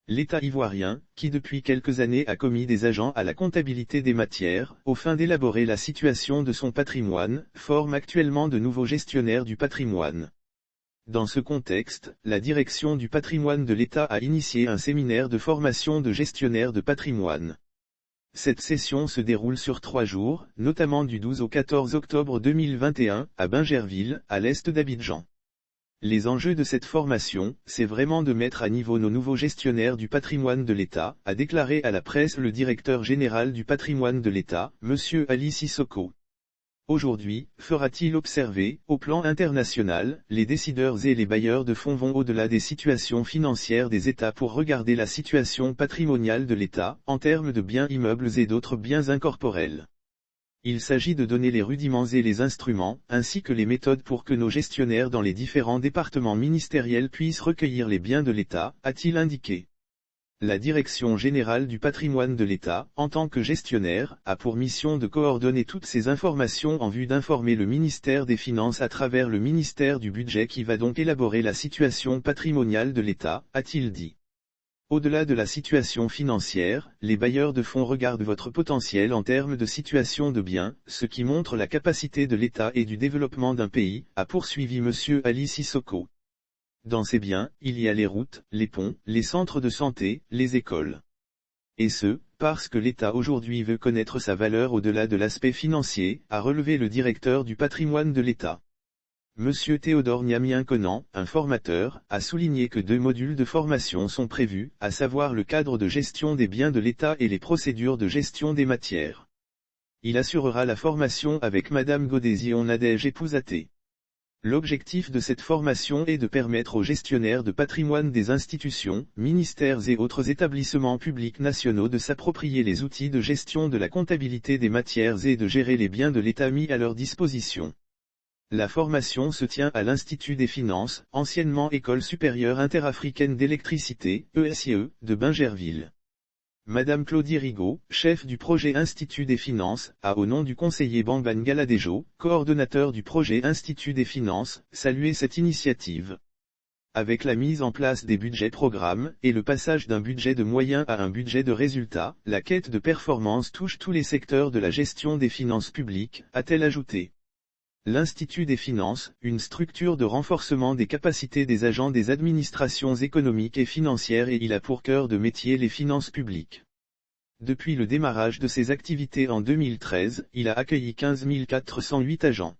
L'État ivoirien, qui depuis quelques années a commis des agents à la comptabilité des matières, aux fins d'élaborer la situation de son patrimoine, forme actuellement de nouveaux gestionnaires du patrimoine. Dans ce contexte, la direction du patrimoine de l'État a initié un séminaire de formation de gestionnaires de patrimoine. Cette session se déroule sur 3 jours, notamment du 12 au 14 octobre 2021, à Bingerville, à l'est d'Abidjan. Les enjeux de cette formation, c'est vraiment de mettre à niveau nos nouveaux gestionnaires du patrimoine de l'État, a déclaré à la presse le directeur général du patrimoine de l'État, M. Ali Sissoko. Aujourd'hui, fera-t-il observer, au plan international, les décideurs et les bailleurs de fonds vont au-delà des situations financières des États pour regarder la situation patrimoniale de l'État, en termes de biens immeubles et d'autres biens incorporels. Il s'agit de donner les rudiments et les instruments, ainsi que les méthodes pour que nos gestionnaires dans les différents départements ministériels puissent recueillir les biens de l'État, a-t-il indiqué. La Direction générale du patrimoine de l'État, en tant que gestionnaire, a pour mission de coordonner toutes ces informations en vue d'informer le ministère des Finances à travers le ministère du Budget qui va donc élaborer la situation patrimoniale de l'État, a-t-il dit. Au-delà de la situation financière, les bailleurs de fonds regardent votre potentiel en termes de situation de biens, ce qui montre la capacité de l'État et du développement d'un pays, a poursuivi M. Ali Sissoko. Dans ces biens, il y a les routes, les ponts, les centres de santé, les écoles. Et ce, parce que l'État aujourd'hui veut connaître sa valeur au-delà de l'aspect financier, a relevé le directeur du patrimoine de l'État. Monsieur Théodore Niamien-Conan, un formateur, a souligné que 2 modules de formation sont prévus, à savoir le cadre de gestion des biens de l'État et les procédures de gestion des matières. Il assurera la formation avec Madame Godézion Nadège Épousaté. L'objectif de cette formation est de permettre aux gestionnaires de patrimoine des institutions, ministères et autres établissements publics nationaux de s'approprier les outils de gestion de la comptabilité des matières et de gérer les biens de l'État mis à leur disposition. La formation se tient à l'Institut des Finances, anciennement École supérieure interafricaine d'électricité, ESIE, de Bingerville. Madame Claudie Rigaud, chef du projet Institut des Finances, a au nom du conseiller Bamban Galadejo, coordonnateur du projet Institut des Finances, salué cette initiative. Avec la mise en place des budgets programmes, et le passage d'un budget de moyens à un budget de résultats, la quête de performance touche tous les secteurs de la gestion des finances publiques, a-t-elle ajouté. L'Institut des Finances, une structure de renforcement des capacités des agents des administrations économiques et financières et il a pour cœur de métier les finances publiques. Depuis le démarrage de ses activités en 2013, il a accueilli 15 408 agents.